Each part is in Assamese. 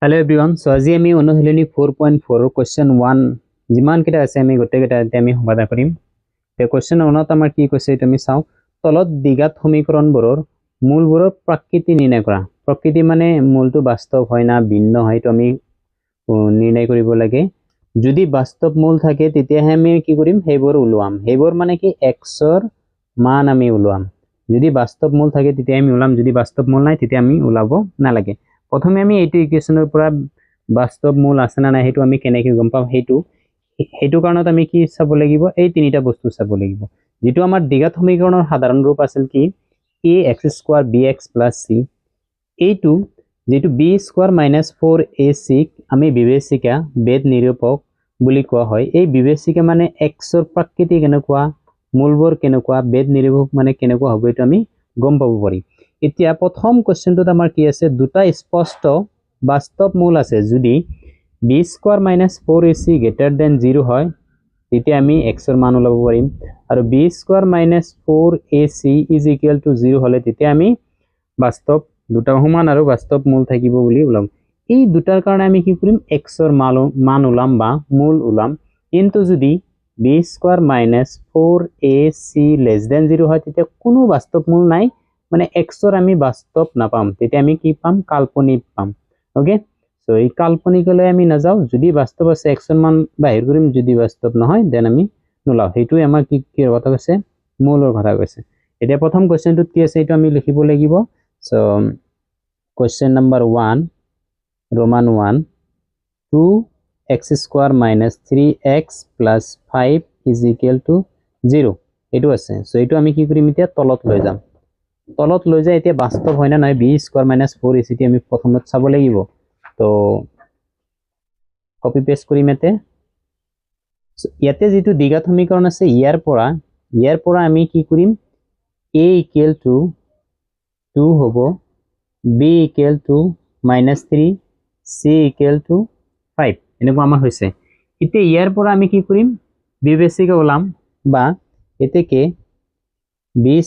Hello everyone. So আজি আমি অনুশীলনী 4.4 question 1 যিমান কিটা আছে আমি গোটেই কিটা আমি সমাধান কৰিম। তে question 1 আমাৰ কি কৈছে এটা আমি চাও। তলত দ্বিঘাত সমীকৰণবোৰৰ মূলবোৰৰ প্ৰকৃতি নিৰ্ণয় কৰা। প্ৰকৃতি মানে মূলটো বাস্তৱ হয় না ভিন্ন হয় তো আমি নিৰ্ণয় কৰিব লাগে। যদি বাস্তৱ মূল থাকে তেতিয়াহে আমি কি কৰিম হেবোৰ উলাম। হেবোৰ মানে কি x ৰ মান আমি উলাম। যদি বাস্তৱ মূল থাকে তেতিয়া আমি উলাম, যদি বাস্তৱ মূল নাই তেতিয়া আমি উলাব নালাগে। প্ৰথমে আমি এইটো ইকুৱেশনৰ পৰা বাস্তৱ মূল আছে না নাই হেতু আমি কেনেকৈ গম পাম হেতু কাৰণত আমি কি চাব লাগিব এই তিনিটা বস্তু চাব লাগিব। যেটো আমাৰ দ্বিঘাত সমীকৰণৰ সাধাৰণ ৰূপ আছিল কি ax² bx + c এইটো যেটো b² - 4ac আমি বিবেচিকা বেদ নিৰূপক বুলি কোৱা হয়। এই বিবেচিকা মানে x ৰ প্ৰকৃতি কেনেকুৱা মূলবোৰ কেনেকুৱা বেদ নিৰূপক মানে কেনেকুৱা হ'ব এটা আমি গম পাব পাৰিম। এতিয়া প্ৰথম কোৱেশ্চনটোত আমাৰ কি আছে দুটা স্পষ্ট বাস্তৱ মূল আছে। যদি b² - 4ac > 0 হয় তেতিয়া আমি x ৰ মান উলাব পাৰিম আৰু b² - 4ac = 0 হলে তেতিয়া আমি বাস্তৱ দুটা সমান আৰু বাস্তৱ মূল থাকিব বুলি উলাম। এই দুটাৰ কাৰণে আমি কি কৰিম x ৰ মান উলাম বা মূল উলাম। কিন্তু যদি b² - 4ac < 0 হয় তেতিয়া কোনো বাস্তৱ মূল নাই, মানে x ৰ আমি বাস্তৱ নাপাম, তেতিয়া আমি কি পাম কাল্পনিক পাম। ওকে, সো এই কাল্পনিকলৈ আমি নাযাও, যদি বাস্তৱ আছে x ৰ মান বাহিৰ কৰিম, যদি বাস্তৱ নহয় দেন আমি নোলাও। হেতুই আমাৰ কি কথা কৈছে মূলৰ কথা কৈছে। এতিয়া প্ৰথম কোৱেশ্চনটোত কি আছে এটা আমি লিখিব লাগিব। So question number 1 Roman 1 2x² - 3x + 5 = 0 এটো আছে। সো এটো আমি কি কৰিম এতিয়া তলত লৈ যাম। তলত লৈ যায় এতিয়া বাস্তৱ হয় না নাই b² - 4ac আমি প্ৰথমত চাব লাগিব। তো কপি পেস্ট কৰিম ইয়াতে। ইয়াতে যেটো দ্বিঘাত সমীকৰণ আছে ইয়াৰ পৰা আমি কি কৰিম a = 2 হ'ব, b = -3, c = 5 এনেকুৱা আমাৰ হৈছে। এতিয়া ইয়াৰ পৰা আমি কি কৰিম বিবেচিকা ওলাম বা এতেকে b² -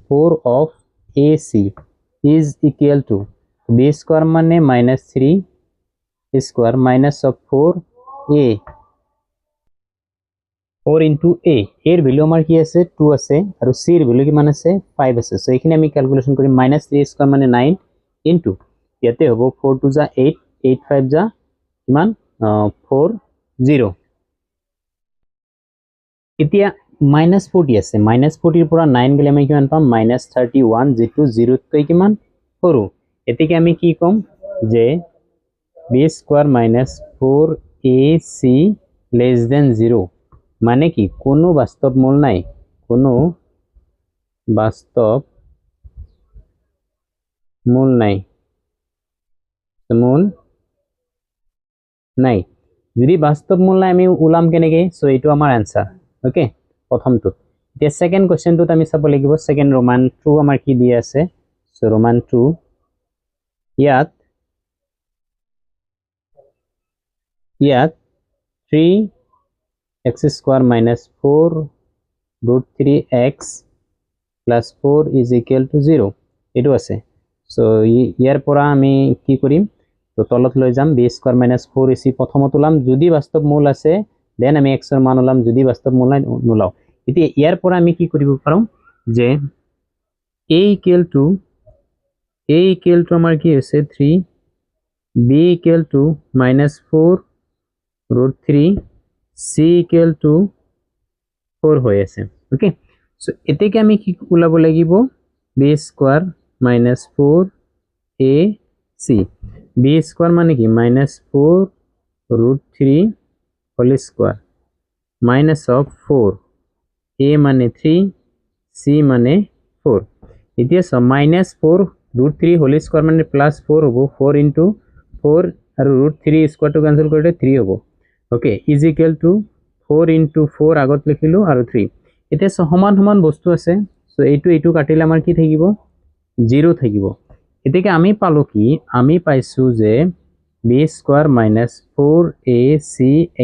4 of ac is equal to b² মানে -3 square minus of 4a 4 into a এর ভ্যালু আমার কি আছে 2 আছে আর c এর ভ্যালু কিমান আছে 5 আছে। সো এখানে আমি ক্যালকুলেশন করি -3 মানে 9 into ইয়াতে হ'ব 4 2 যা 8 8 5 যা কিমান 40। এতিয়া -40 আছে, -40 ৰ পৰা 9 গলে আমি কিমান পাম -31 যেটো 0 তকৈ কিমান সৰু। এতিকে আমি কি কম যে b² - 4ac < 0 মানে কি কোনো বাস্তৱ মূল নাই, কোনো বাস্তৱ মূল নাই, যদি বাস্তৱ মূল নাই আমি উলাম কেনেকে। সো এটো আমাৰ आंसर। ওকে, প্ৰথমটো। এতিয়া সেকেন্ড কোৱেশ্চনটোত আমি চাব লাগিব। সেকেন্ড Roman 2 আমাৰ কি দিয়া আছে। সো Roman 2 ইয়াত 3x² - 4 √3x + 4 = 0 এটো আছে। সো ইয়াৰ পৰা আমি কি কৰিম তো তলত লৈ যাম b² - 4ac প্ৰথমত উলাম, যদি বাস্তৱ মূল আছে দেন আমি x ৰ মান উলাম, যদি বাস্তৱ মূল নাই নোলাও। এতিয়া ইয়াৰ পৰা আমি কি কৰিব পাৰো যে a = আমাৰ কি হৈছে 3, b = -4 √3, c = 4 হৈ আছে। ওকে, সো এতেকে আমি কি উলাব লাগিব b² - 4ac b² মানে কি -4 √3 whole square minus of 4 a মানে 3 c মানে 4। এতিয়া সো -4 √3 হোল স্কয়ার মানে +4 হ'ব, 4 into 4 আৰু √3 স্কয়াৰ টু ক্যান্সেল কৰিলে 3 হ'ব। Okay, is equal to 4 into 4 আগত লিখিলো আৰু 3। এতিয়া সমান সমান বস্তু আছে। সো এইটো কাটিলে আমাৰ কি থাকিব 0 থাকিব। এতিকে আমি পালো কি আমি পাইছো যে b² - 4ac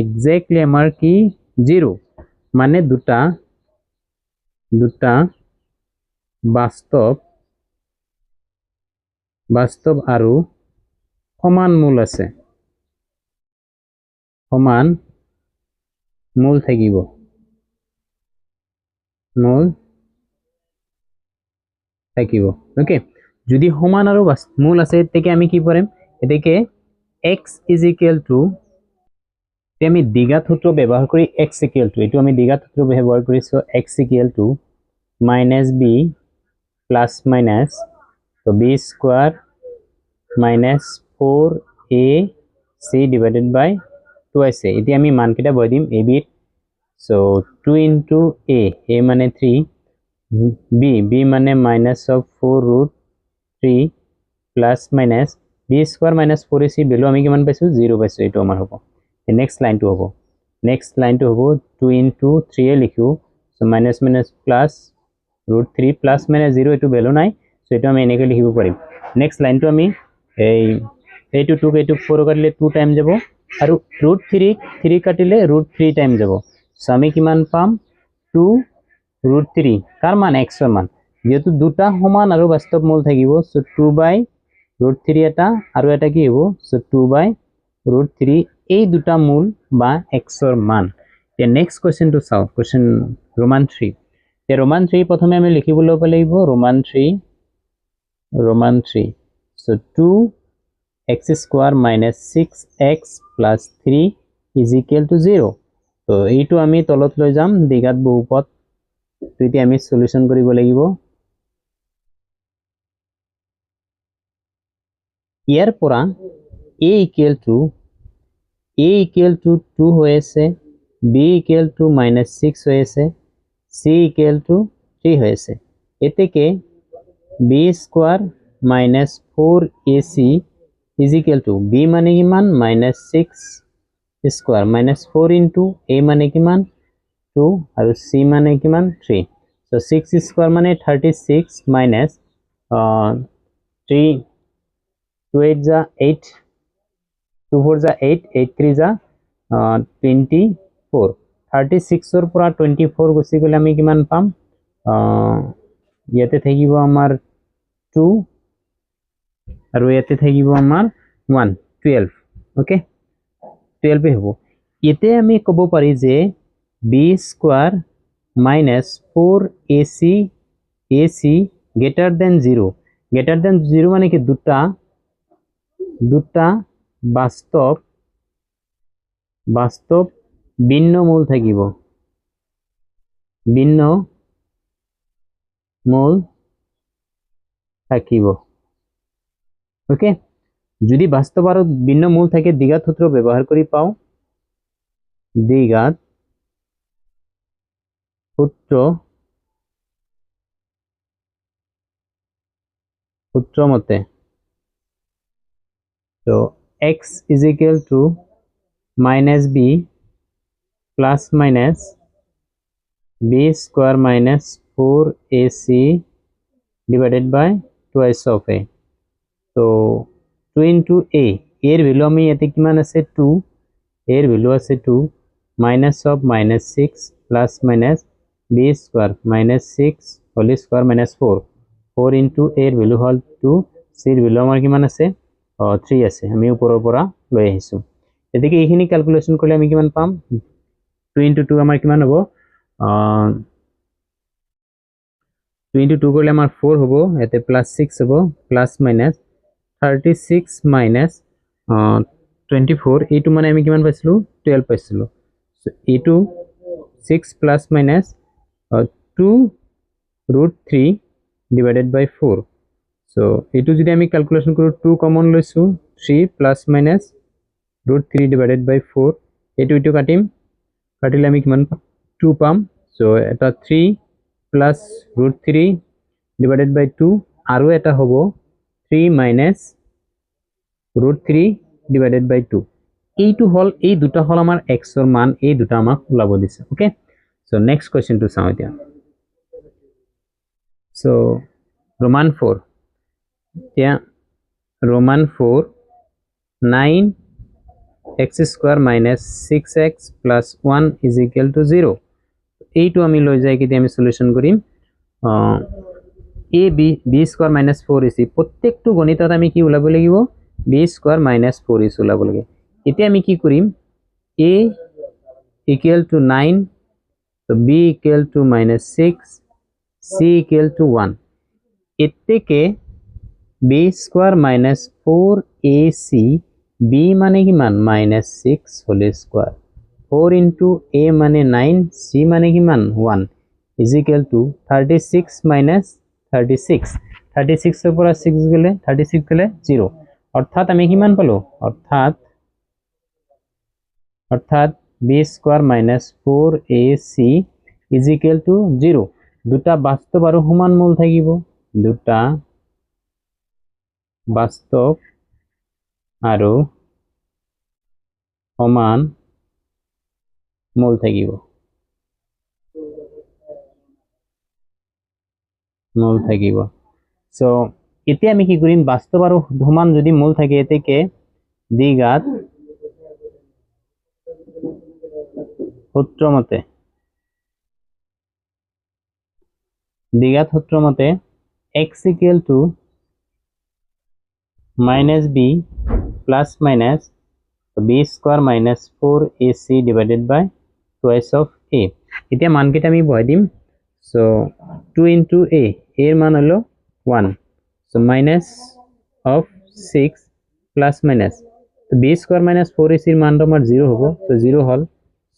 এক্স্যাক্টলি আমাৰ কি 0 মানে দুটা বাস্তৱ আৰু সমান মূল আছে সমান মূল থাকিব মূল থাকিব ওকে যদি সমান আৰু মূল আছে তেতিয়া আমি কি কৰিম এটাকে x is equal to আমি দ্বিঘাত সূত্ৰ ব্যবহাৰ কৰি x equal to এটো আমি দ্বিঘাত সূত্ৰ ব্যবহাৰ কৰিছো x equal to minus b plus minus so b square minus 4ac divided by 2ac এটি আমি মান কিটা বহাই দিম a b so 2 into a মানে 3 b মানে minus of 4 root 3 plus minus b square minus 4ac value আমি কিমান পাইছো 0 পাইছো এটো আমাৰ হ'ব next line to hobo 2 into 3 a likhu so minus minus plus root 3 plus minus 0 etu value nai so etu ami eneke likhibo parim next line to ami ei to 2 to 4 katile 2 time jabo aru root 3 katile root 3 time jabo so ami kiman pam 2 root 3 kar মান x er মান jehetu duta saman aru bastob mol thakibo so 2 by root 3 eta aru eta ki hobo so 2 by root 3 এই দুটা মূল বা x এর মান তে নেক্সট কোশ্চেন টু চাও কোশ্চেন রোমান 3 তে রোমান 3 প্রথমে আমি লিখিবলৈ লাগিব Roman 3 so 2x square minus 6x plus 3 is equal to 0 তো এইটো আমি তলত লৈ যাম দ্বিঘাত বহুপদ তুইতে আমি সলিউশন কৰিব লাগিব ইয়াৰ পৰা a equal to 2 হয়েছে b equal to minus 6 হয়েছে c equal to 3 হয়েছে এতেকে b square minus 4ac is equal to b মানে কিমান minus 6 square minus 4 into a মানে কিমান 2 আৰু c মানে কিমান 3 so 6 square মানে 36 minus 3 2 8 जा 8 2 4 जा 8 8 3 जा 24 36 or পৰা 24 গুছি গলে আমি কিমান পাম ইয়াতে থাকিব আমাৰ 2 আৰু ইয়াতে থাকিব আমাৰ 1 12 ওকে 12 হ'ব ইয়াতে আমি ক'ব পাৰি যে b square minus 4ac greater than 0 মানে কি দুটা বাস্তব ভিন্ন মূল থাকিব ওকে যদি বাস্তব আৰু ভিন্ন মূল থাকে দ্বিঘাত সূত্ৰ ব্যবহাৰ কৰি পাও দ্বিঘাত সূত্র মতে so x is equal to minus b plus minus b square minus 4ac divided by twice of a so 2 into a এর ভ্যালু আমি এতে কিমান আছে 2 এর ভ্যালু আছে 2 minus of minus 6 plus minus b square minus 6 whole square minus 4 into a এর ভ্যালু হল 2 c এর ভ্যালু আমার কিমান আছে 3 আছে আমি উপৰৰ পৰা লৈ আহিছো এদিকে এইখিনি ক্যালকুলেশন কৰিলে আমি কিমান পাম 2 into 2 আমাৰ কিমান হ'ব 2 into 2 কৰিলে আমাৰ 4 হ'ব এতে প্লাস 6 হ'ব প্লাস মাইনাস 36 minus 24 এইটো মানে আমি কিমান পাইছিলো 12 পাইছিলো সো এইটো 6 plus minus 2 root 3 divided by 4 so এইটো যদি আমি ক্যালকুলেশন কৰো 2 কমন লৈছো 3 plus minus root 3 divided by 4 এইটো কাটিলে আমি কিমান 2 পাম so এটা 3 plus root 3 divided by 2 আৰু এটা হ'ব 3 minus root 3 divided by 2 এইটো হল এই দুটা হল আমাৰ x এর মান এই দুটা আমাক ওলাব দিছে okay so next question to চাও এতিয়া so roman 4 এতিয়া roman 4 9x square minus 6x plus 1 is equal to 0 এইটো আমি লৈ যাই কি আমি সলিউশন কৰিম a b square minus 4ac প্রত্যেকটো গণিতত আমি কি উলাব লাগিব b স্কয়ার মাইনাস 4ac ওলাব লাগে এতিয়া আমি কি কৰিম a equal to 9 so b equal to minus 6 c equal to 1 এতেকে b square minus 4ac b মানে কিমান minus 6 whole square 4 into a মানে 9 c মানে কিমান 1 is equal to 36 minus 36 36 এর পৰা 6 গলে 36 গলে 0 অর্থাৎ আমি কিমান পালো অর্থাৎ b square minus 4ac is equal to 0 দুটা বাস্তব আৰু সমান মূল থাকিব দুটা বাস্তব আৰু সমান মূল থাকিব সো এতিয়া আমি কি কৰিম বাস্তব আৰু সমান যদি মূল থাকে এতেকে দ্বিঘাত সূত্র মতে x equal to minus b plus minus b square minus 4ac divided by twice of a এতিয়া মানকেইটা আমি বহাই দিম so 2 into a এর মান হলো 1 so minus of 6 plus minus so b square minus 4ac এর মান আমার 0 হবো so 0 হল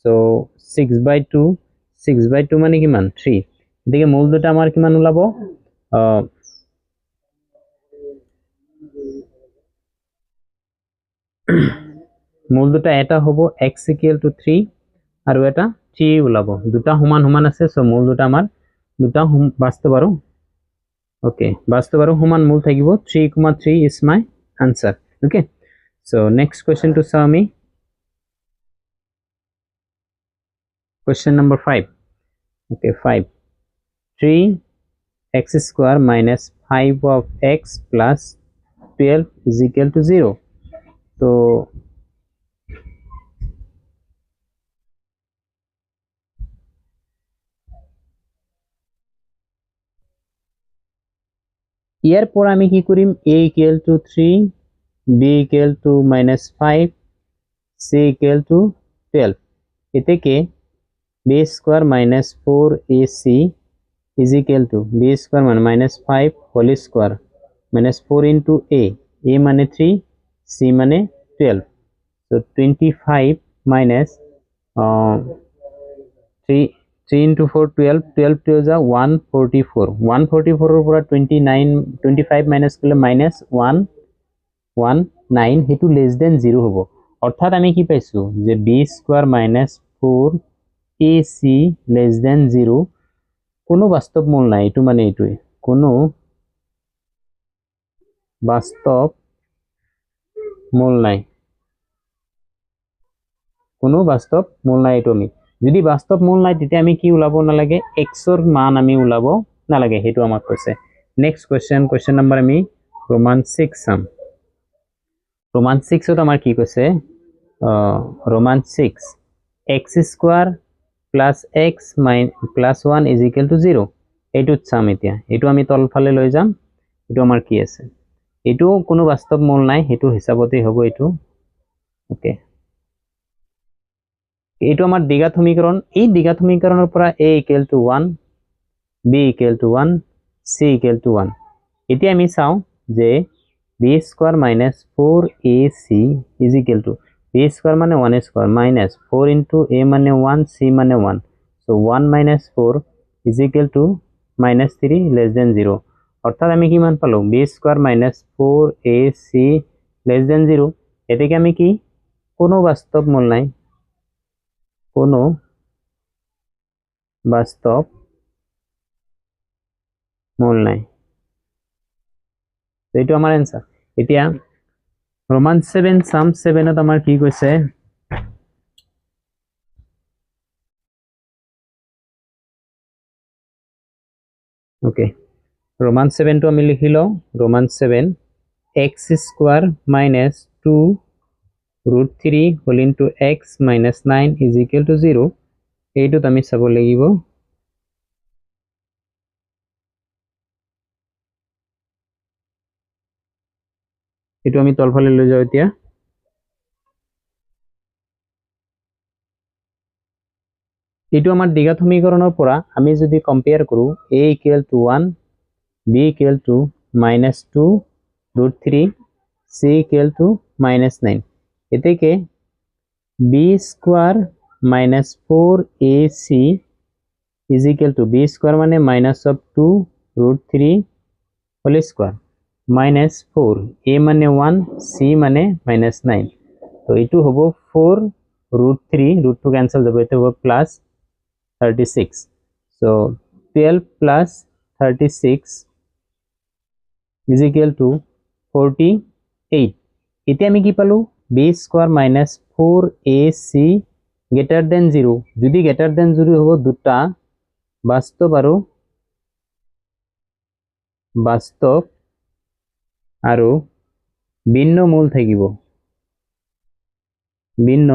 so 6 by 2 মানে কিমান 3 এদিকে মূল দুটা আমার কিমান ওলাবো মূল দুটা এটা হবো x equal to 3 আৰু এটা 3 ওলাবো দুটা সমান আছে সো মূল দুটা আমাৰ দুটা বাস্তব আৰু ওকে বাস্তব আৰু সমান মূল থাকিব 3,3 is my answer okay so next question to saw me question number 5 okay 5 3x square minus 5 of x plus 12 is equal to 0 so ইয়ার পর আমি কি করিম a equal to 3 b equal to minus 5 c equal to 12 এতেকে b square minus 4ac is equal to b square minus 5 whole square minus 4 into a মানে 3 c মানে 12 so 25 minus 3 into 4 12 12 to is 144 144 এর পৰা 25 minus করলে minus 119 হেতু less than 0 হবো অর্থাৎ আমি কি পাইছো যে b square minus 4ac less than 0 কোনো বাস্তব মূল নাই এটু মানে এটুই কোনো বাস্তব মূল নাই এটু আমি যদি বাস্তব মূল নাই তেতিয়া আমি কি উলাব না লাগে x এর মান আমি উলাব না লাগে হেতু আমাক কৈছে নেক্সট কোশ্চেন নাম্বার আমি রোমান 6 সাম রোমান 6 ত আমার কি কৈছে Roman 6 x square plus x plus 1 is equal to 0 এটু সাম এতিয়া এটু আমি তলফালে লৈ যাম এটু আমার কি আছে এটু কোনো বাস্তব মূল নাই হেতু হিসাবতে হবো এটু ওকে এটু আমার দ্বিঘাত সমীকরণ এই দ্বিঘাত সমীকরণের পৰা a equal to 1 b equal to 1 c equal to 1 এতিয়া আমি চাও যে b square minus 4ac is equal to b square মানে 1 square minus 4 into a মানে 1 c মানে 1 so 1 minus 4 is equal to minus 3 less than 0 অর্থাৎ আমি কি মান পালো b square minus 4ac less than 0 এটাকে আমি কি কোনো বাস্তব মূল নাই কোনো বাস্তব মূল নাই তো এটো আমার आंसर এতিয়া রোমান 7 সাম 7 ত আমার কি কইছে ওকে রোমান 7 তো আমি লিখিলো Roman 7 x square minus 2 root 3 whole into x minus 9 is equal to 0 এইটো আমি চাব লাগিব এটো আমি তলফালে লৈ যাও এতিয়া এটো আমাৰ দ্বিঘাত সমীকৰণৰ পৰা আমি যদি কম্পেয়াৰ কৰো a = 1 b = -2 √3 c = -9 এতেকে b² - 4ac is equal to b² মানে -2 √3 whole square -4 a মানে 1 c মানে -9 তো এটো হবো 4 √3 √2 ক্যান্সেল যাবে এটো হবো plus 36 so 12 plus 36 is equal to 48 এতে আমি কি পালো b² - 4ac greater than 0 যদি greater than 0 হবো দুটা বাস্তব আৰু ভিন্ন মূল থাকিব ভিন্ন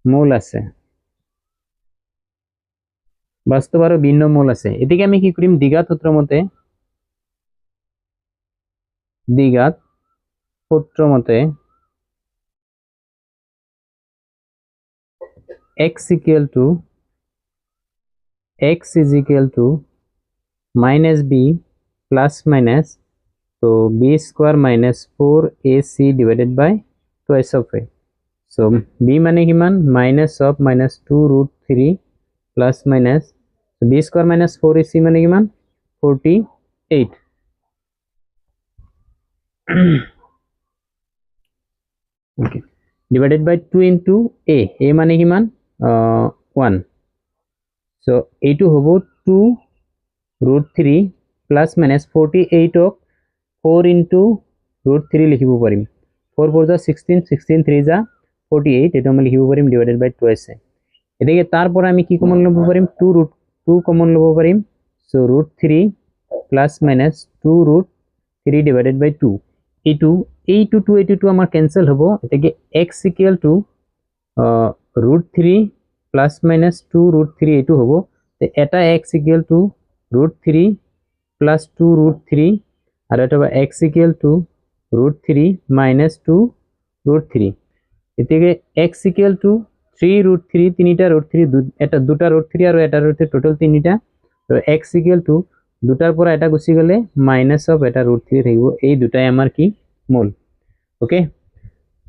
মূল আছে বাস্তব আৰু ভিন্ন মূল আছে এটিকে আমি কি কৰিম দ্বিঘাত সূত্ৰ মতে x is equal to -b plus minus so b² - 4ac divided by twice of a so b মানে কিমান -2 √3 plus minus so b² - 4ac মানে কিমান 48 okay divided by 2 into a মানে কিমান 1 so এইটো হবো 2 √3 plus minus 48 ক 4 into √3 লিখিব পাৰিম 4 4 যা 16 16 3 যা 48 এটা আমি লিখিব পাৰিম divided by twice এদিকে তাৰপৰ আমি কি কমন লব পাৰিম 2 কমন লব পাৰিম so √3 plus minus 2 √3 divided by 2 এইটো 2 আমার ক্যান্সেল হবো এটাকে x equal to √3 plus minus 2 √3 এইটো হবো তে এটা x equal to √3 plus 2 √3 আর এটা হবে x equal to √3 minus 2 √3 এটাকে x equal to 3 √3 তিনটা √3 এটা দুটা √3 আর এটা √3 টোটাল তিনটা তো x equal to দুটার পর এটা গুছি গলে মাইনাস অফ এটা √3 থাকিব এই দুটাই আমার কি মূল ওকে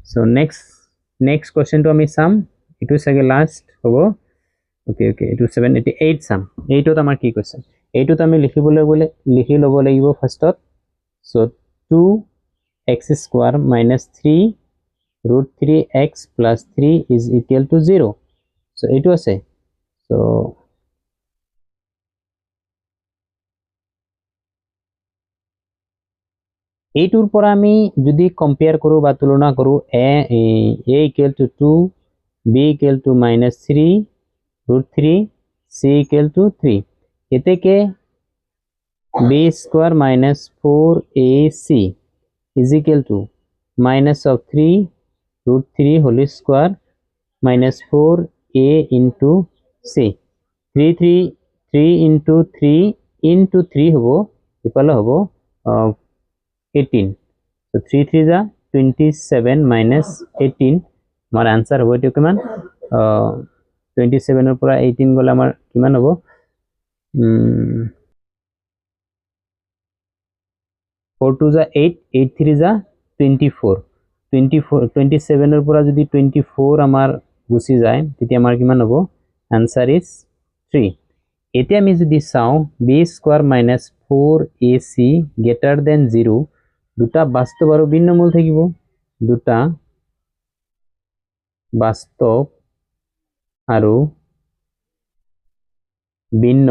সো নেক্সট কোশ্চেন তো আমি সাম এটু সাগে লাস্ট হবো ওকে এটু 78 সাম এইটোত আমার কি কোশ্চেন এইটোত আমি লিখি লব লাগিব ফার্স্টত so 2x² - 3 √3x plus 3 is equal to 0 so এইটো আছে so এইটোৰ পৰা আমি যদি কম্পেয়াৰ কৰো বা তুলনা কৰো a equal to 2 b equal to -3 √3 c equal to 3 এতেকে b² - 4ac is equal to minus of 3 √3 whole square minus 4a into c 3 into 3 into 3 হবো ইপালে হবো 18 so 3 3 যা 27 minus 18 আমার आंसर হবো এটো কিমান 27 এর পৰা 18 গলে আমার কিমান হবো 4 2 যা 8 8 3 যা 24 27 এর পৰা যদি 24 আমার গুছি যায় তেতি আমার কিমান হবো आंसर is 3 এতে আমি যদি চাও b² - 4ac greater than 0 দুটা বাস্তব আৰু ভিন্ন মূল থাকিব দুটা বাস্তব আৰু ভিন্ন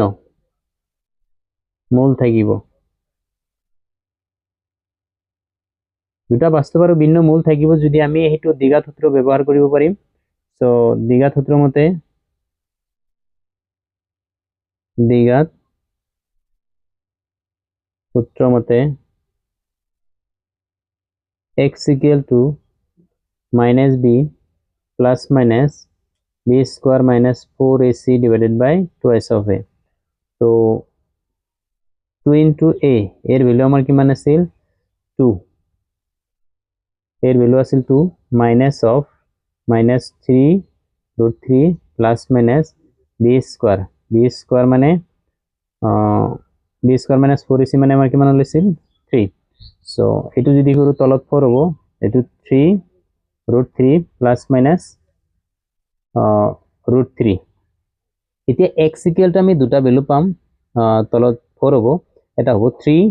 মূল থাকিব দুটা বাস্তব আৰু ভিন্ন মূল থাকিব যদি আমি এইটো দ্বিঘাত সূত্ৰ ব্যৱহাৰ কৰিব পাৰিম সো দ্বিঘাত সূত্ৰ মতে x equal to -b plus minus b² - 4ac divided by twice of a so 2 into a এর ভ্যালু আমার কিমান আছিল 2 এর ভ্যালু আছিল 2 minus of -3 √3 plus minus b square মানে b স্কয়ার মাইনাস 4ac মানে আমার কিমান হইছিল 3 সো এটু যদি কৰো তলত 4 হ'ব এটু 3 √3 প্লাস মাইনাস √3 এতিয়া x ইকুয়ালটো আমি দুটা ভ্যালু পাম তলত 4 হ'ব এটা হ'ব 3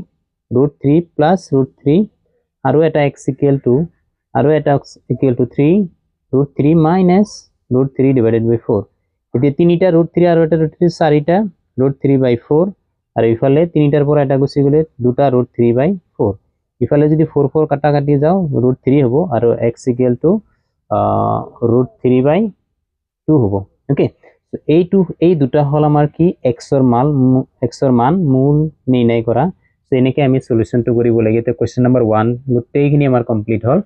√3 প্লাস √3 আৰু এটা x equal to 3 √3 minus √3 divided by 4 এতিয়া তিনিটা √3 আৰু এটা √3 চাৰিটা √3 বাই 4 আৰু ইফালে তিনিটাৰ পৰা এটা গুছি গলে দুটা √3 বাই 4 ইফালে যদি 4 4 কাটা কাটি যাও √3 হ'ব আৰু x ইকুয়াল টু √3 বাই 2 হ'ব ওকে সো এই দুটা হল আমাৰ কি x ৰ মান মূল নিৰ্ণয় কৰা সো এনেকৈ আমি সলিউশনটো কৰিব লাগে তে কোৱেশ্চন নম্বৰ 1 গোটেইখিনি আমাৰ কমপ্লিট হল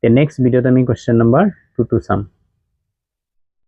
তে নেক্সট ভিডিওত আমি কোৱেশ্চন নম্বৰ 2 টো চাম